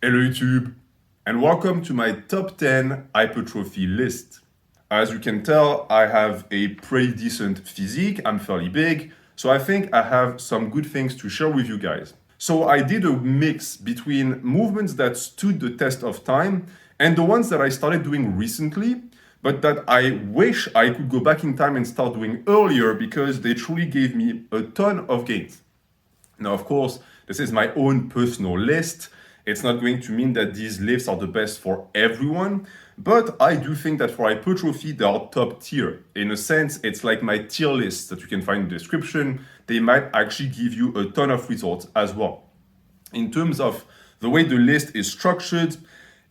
Hello YouTube, and welcome to my top 10 hypertrophy list. As you can tell, I have a pretty decent physique, I'm fairly big, so I think I have some good things to share with you guys. So I did a mix between movements that stood the test of time and the ones that I started doing recently, but that I wish I could go back in time and start doing earlier because they truly gave me a ton of gains. Now, of course, this is my own personal list. It's not going to mean that these lifts are the best for everyone, but I do think that for hypertrophy, they are top tier. In a sense, it's like my tier list that you can find in the description. They might actually give you a ton of results as well. In terms of the way the list is structured,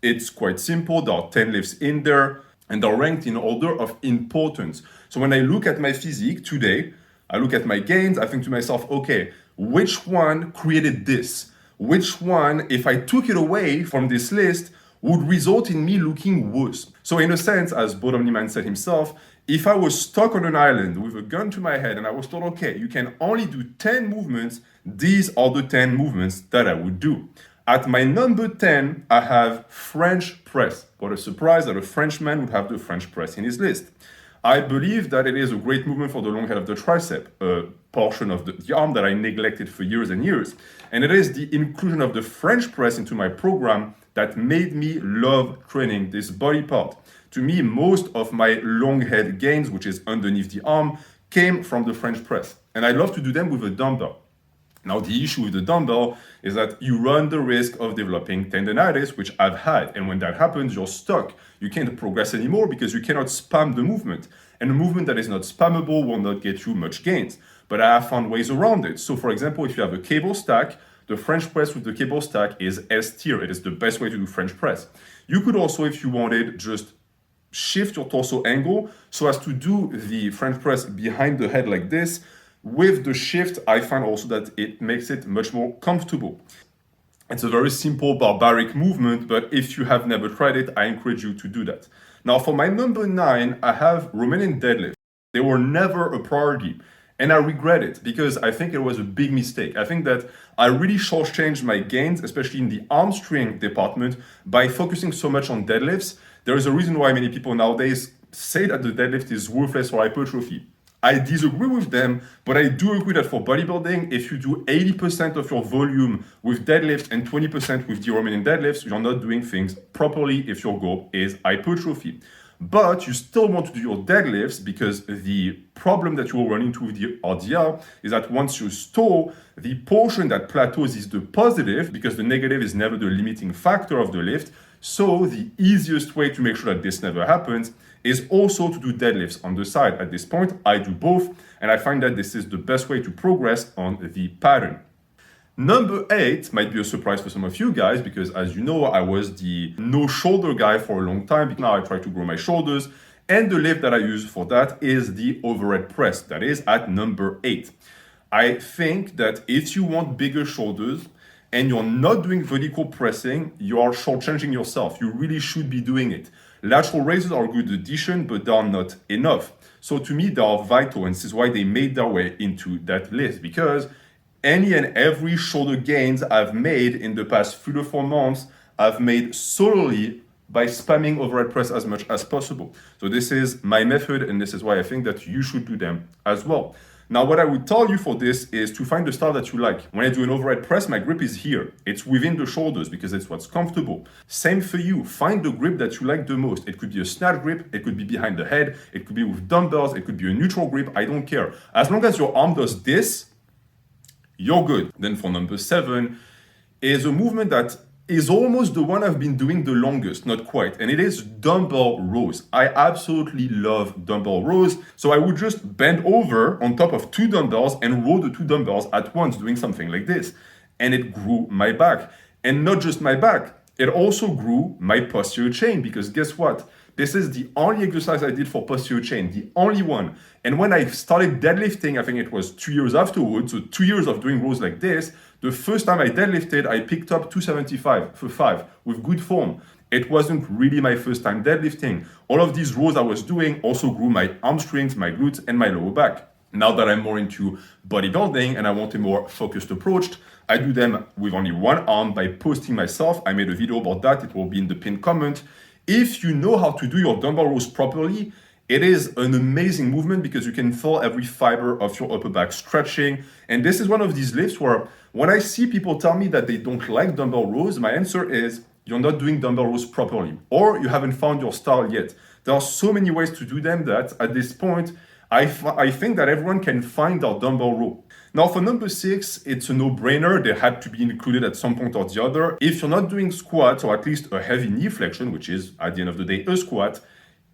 it's quite simple. There are 10 lifts in there, and they're ranked in order of importance. So when I look at my physique today, I look at my gains, I think to myself, okay, which one created this? Which one, if I took it away from this list, would result in me looking worse? So in a sense, as Bob Omniman said himself, if I was stuck on an island with a gun to my head and I was told, okay, you can only do 10 movements, these are the 10 movements that I would do. At my number 10, I have French press. What a surprise that a Frenchman would have the French press in his list. I believe that it is a great movement for the long head of the tricep, a portion of the arm that I neglected for years and years. And it is the inclusion of the French press into my program that made me love training this body part. To me, most of my long head gains, which is underneath the arm, came from the French press. And I love to do them with a dumbbell. Now, the issue with the dumbbell is that you run the risk of developing tendonitis, which I've had. And when that happens, you're stuck. You can't progress anymore because you cannot spam the movement. And a movement that is not spammable will not get you much gains. But I have found ways around it. So for example, if you have a cable stack, the French press with the cable stack is S tier. It is the best way to do French press. You could also, if you wanted, just shift your torso angle so as to do the French press behind the head like this. With the shift, I find also that it makes it much more comfortable. It's a very simple barbaric movement, but if you have never tried it, I encourage you to do that. Now, for my number 9, I have Romanian deadlift. They were never a priority, and I regret it because I think it was a big mistake. I think that I really shortchanged my gains, especially in the arm strength department, by focusing so much on deadlifts. There is a reason why many people nowadays say that the deadlift is worthless for hypertrophy. I disagree with them, but I do agree that for bodybuilding, if you do 80% of your volume with deadlift and 20% with the Romanian deadlifts, you're not doing things properly if your goal is hypertrophy. But you still want to do your deadlifts because the problem that you will run into with the RDL is that once you stall, the portion that plateaus is the positive because the negative is never the limiting factor of the lift. So the easiest way to make sure that this never happens is also to do deadlifts on the side. At this point, I do both, and I find that this is the best way to progress on the pattern. Number 8 might be a surprise for some of you guys because, as you know, I was the no shoulder guy for a long time. Now I try to grow my shoulders, and the lift that I use for that is the overhead press. That is at number 8. I think that if you want bigger shoulders and you're not doing vertical pressing, you are shortchanging yourself. You really should be doing it. Lateral raises are a good addition, but they are not enough. So to me, they are vital, and this is why they made their way into that list, because any and every shoulder gains I've made in the past 3 to 4 months, I've made solely by spamming overhead press as much as possible. So this is my method, and this is why I think that you should do them as well. Now, what I would tell you for this is to find the style that you like. When I do an overhead press, my grip is here. It's within the shoulders because it's what's comfortable. Same for you. Find the grip that you like the most. It could be a snatch grip. It could be behind the head. It could be with dumbbells. It could be a neutral grip. I don't care. As long as your arm does this, you're good. Then for number 7 is a movement that is almost the one I've been doing the longest, not quite, and it is dumbbell rows. I absolutely love dumbbell rows, so I would just bend over on top of 2 dumbbells and row the 2 dumbbells at once, doing something like this. And it grew my back. And not just my back, it also grew my posterior chain, because guess what? This is the only exercise I did for posterior chain, the only one. And when I started deadlifting, I think it was 2 years afterwards, so 2 years of doing rows like this, the first time I deadlifted, I picked up 275 for 5 with good form. It wasn't really my first time deadlifting. All of these rows I was doing also grew my hamstrings, my glutes, and my lower back. Now that I'm more into bodybuilding and I want a more focused approach, I do them with only one arm by posting myself. I made a video about that. It will be in the pinned comment. If you know how to do your dumbbell rows properly, it is an amazing movement because you can feel every fiber of your upper back stretching. And this is one of these lifts where when I see people tell me that they don't like dumbbell rows, my answer is you're not doing dumbbell rows properly or you haven't found your style yet. There are so many ways to do them that at this point, I think that everyone can find their dumbbell row. Now for number 6, it's a no-brainer. They had to be included at some point or the other. If you're not doing squats or at least a heavy knee flexion, which is at the end of the day a squat,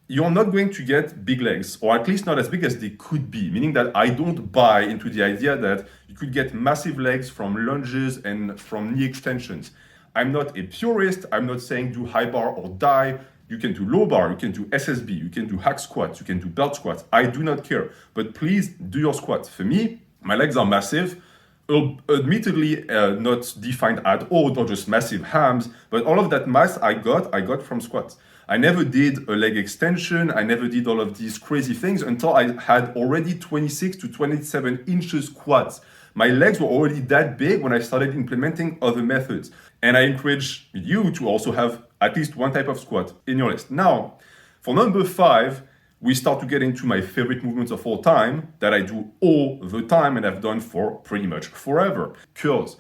you're not going to get big legs, or at least not as big as they could be, meaning that I don't buy into the idea that you could get massive legs from lunges and from knee extensions. I'm not a purist. I'm not saying do high bar or die. You can do low bar, you can do SSB, you can do hack squats, you can do belt squats. I do not care, but please do your squats. For me, my legs are massive, admittedly not defined at all, not just massive hams, but all of that mass I got from squats. I never did a leg extension, I never did all of these crazy things until I had already 26 to 27 inches quads. My legs were already that big when I started implementing other methods. And I encourage you to also have at least one type of squat in your list. Now, for number 5, we start to get into my favorite movements of all time that I do all the time and I've done for pretty much forever. Curls.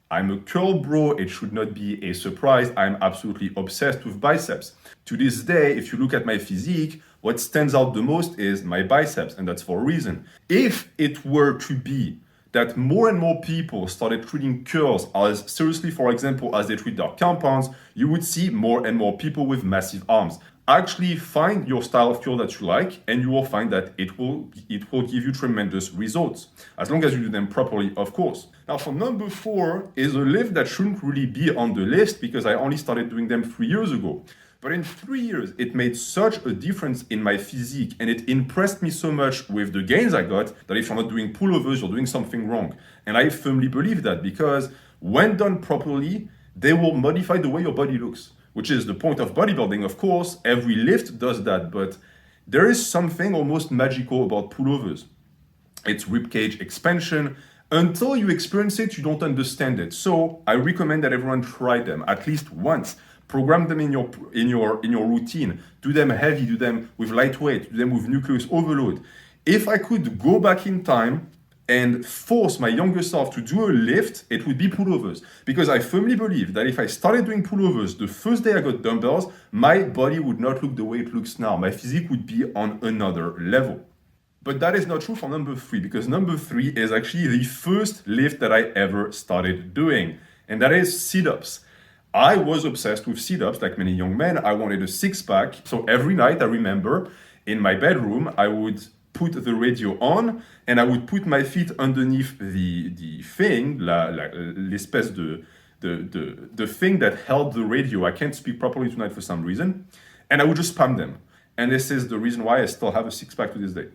I'm a curl bro. It should not be a surprise. I'm absolutely obsessed with biceps. To this day, if you look at my physique, what stands out the most is my biceps, and that's for a reason. If it were to be that more and more people started treating curls as seriously, for example, as they treat their compounds, you would see more and more people with massive arms. Actually find your style of curl that you like, and you will find that it will give you tremendous results, as long as you do them properly, of course. Now for number 4 is a lift that shouldn't really be on the list because I only started doing them 3 years ago. But in 3 years, it made such a difference in my physique and it impressed me so much with the gains I got that if you're not doing pullovers, you're doing something wrong. And I firmly believe that because when done properly, they will modify the way your body looks, which is the point of bodybuilding, of course. Every lift does that, but there is something almost magical about pullovers. It's ribcage expansion. Until you experience it, you don't understand it. So I recommend that everyone try them at least once. Program them in your routine. Do them heavy, do them with lightweight, do them with nucleus overload. If I could go back in time and force my younger self to do a lift, it would be pullovers. Because I firmly believe that if I started doing pullovers the first day I got dumbbells, my body would not look the way it looks now. My physique would be on another level. But that is not true for number 3, because number 3 is actually the first lift that I ever started doing, and that is sit-ups. I was obsessed with sit-ups like many young men. I wanted a six-pack. So every night, I remember, in my bedroom, I would put the radio on and I would put my feet underneath the thing, l'espèce de thing that held the radio. I can't speak properly tonight for some reason. And I would just spam them. And this is the reason why I still have a six-pack to this day.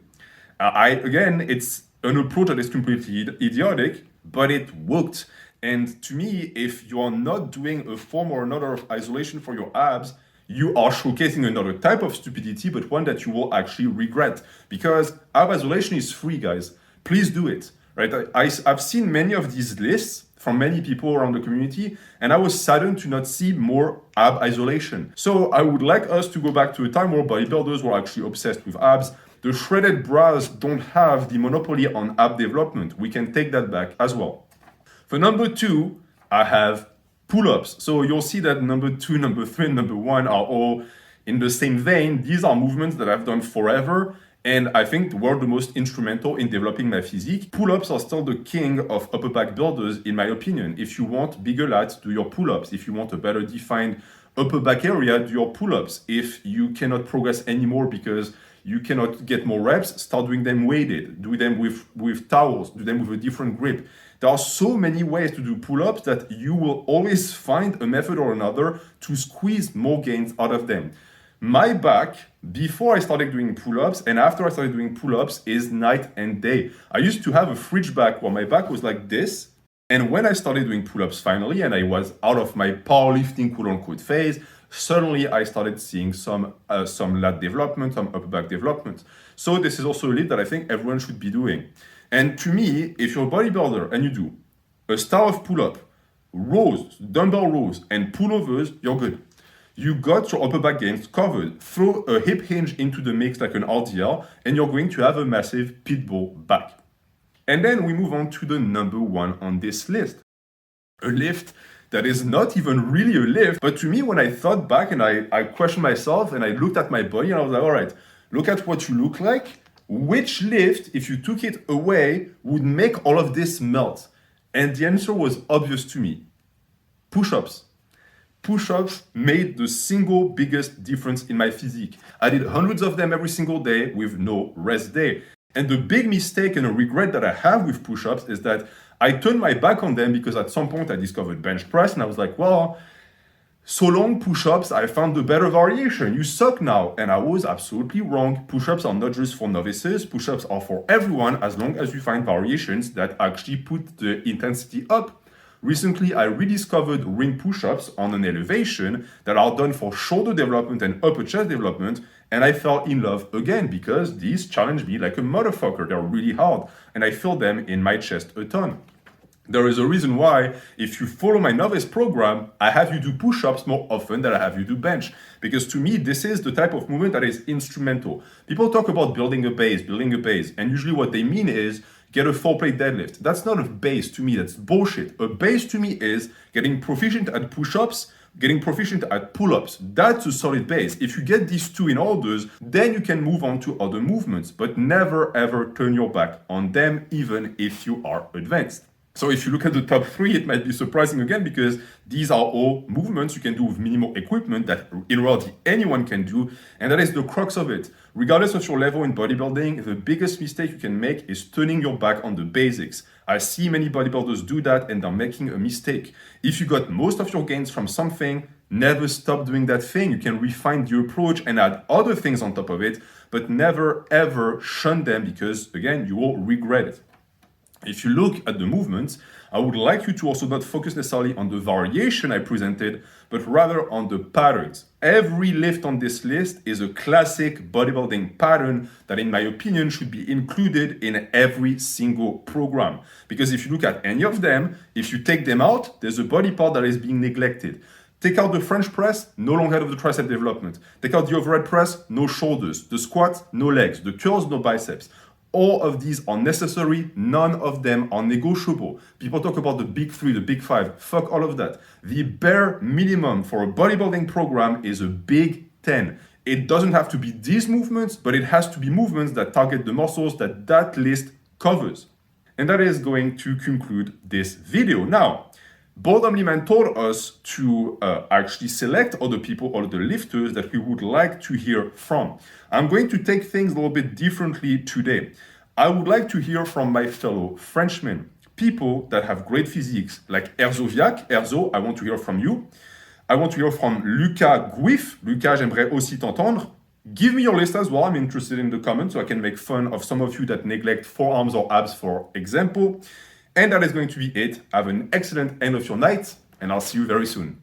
Again, it's an approach that is completely idiotic, but it worked. And to me, if you are not doing a form or another of isolation for your abs, you are showcasing another type of stupidity, but one that you will actually regret. Because ab isolation is free, guys. Please do it. Right? I've seen many of these lists from many people around the community, and I was saddened to not see more ab isolation. So I would like us to go back to a time where bodybuilders were actually obsessed with abs. The shredded bras don't have the monopoly on ab development. We can take that back as well. For number 2, I have pull-ups. So you'll see that number 2, number 3, and number 1 are all in the same vein. These are movements that I've done forever, and I think were the most instrumental in developing my physique. Pull-ups are still the king of upper back builders, in my opinion. If you want bigger lats, do your pull-ups. If you want a better defined upper back area, do your pull-ups. If you cannot progress anymore because you cannot get more reps, start doing them weighted. Do them with towels. Do them with a different grip. There are so many ways to do pull-ups that you will always find a method or another to squeeze more gains out of them. My back, before I started doing pull-ups and after I started doing pull-ups, is night and day. I used to have a fridge back where my back was like this. And when I started doing pull-ups finally, and I was out of my powerlifting quote-unquote phase, suddenly I started seeing some lat development, some upper back development. So this is also a lift that I think everyone should be doing. And to me, if you're a bodybuilder and you do a style of pull-up, rows, dumbbell rows, and pullovers, you're good. You got your upper back gains covered. Throw a hip hinge into the mix like an RDL, and you're going to have a massive pitbull back. And then we move on to the number one on this list. A lift that is not even really a lift, but to me, when I thought back and I questioned myself and I looked at my body and I was like, all right, look at what you look like. Which lift, if you took it away, would make all of this melt? And the answer was obvious to me. Push-ups. Push-ups made the single biggest difference in my physique. I did hundreds of them every single day with no rest day. And the big mistake and a regret that I have with push-ups is that I turned my back on them because at some point I discovered bench press and I was like, well, so long push-ups, I found the better variation. You suck now. And I was absolutely wrong. Push-ups are not just for novices. Push-ups are for everyone as long as you find variations that actually put the intensity up. Recently, I rediscovered ring push-ups on an elevation that are done for shoulder development and upper chest development, and I fell in love again because these challenge me like a motherfucker. They're really hard, and I feel them in my chest a ton. There is a reason why, if you follow my novice program, I have you do push-ups more often than I have you do bench. Because to me, this is the type of movement that is instrumental. People talk about building a base, and usually what they mean is get a 4-plate deadlift. That's not a base to me, that's bullshit. A base to me is getting proficient at push-ups, getting proficient at pull-ups. That's a solid base. If you get these two in orders, then you can move on to other movements, but never ever turn your back on them, even if you are advanced. So if you look at the top 3, it might be surprising again because these are all movements you can do with minimal equipment that in reality anyone can do, and that is the crux of it. Regardless of your level in bodybuilding, the biggest mistake you can make is turning your back on the basics. I see many bodybuilders do that and they're making a mistake. If you got most of your gains from something, never stop doing that thing. You can refine the approach and add other things on top of it, but never ever shun them because again, you will regret it. If you look at the movements, I would like you to also not focus necessarily on the variation I presented, but rather on the patterns. Every lift on this list is a classic bodybuilding pattern that, in my opinion, should be included in every single program. Because if you look at any of them, if you take them out, there's a body part that is being neglected. Take out the French press, no long head of the tricep development. Take out the overhead press, no shoulders. The squat, no legs. The curls, no biceps. All of these are necessary, none of them are negotiable. People talk about the big 3, the big 5, fuck all of that. The bare minimum for a bodybuilding program is a big 10. It doesn't have to be these movements, but it has to be movements that target the muscles that list covers. And that is going to conclude this video. Now, Boredom Liman told us to actually select other people, other lifters that we would like to hear from. I'm going to take things a little bit differently today. I would like to hear from my fellow Frenchmen, people that have great physiques like Erzo Viac. Erzo, I want to hear from you. I want to hear from Lucas Guif. Lucas, j'aimerais aussi t'entendre. Give me your list as well. I'm interested in the comments so I can make fun of some of you that neglect forearms or abs, for example. And that is going to be it. Have an excellent end of your night, and I'll see you very soon.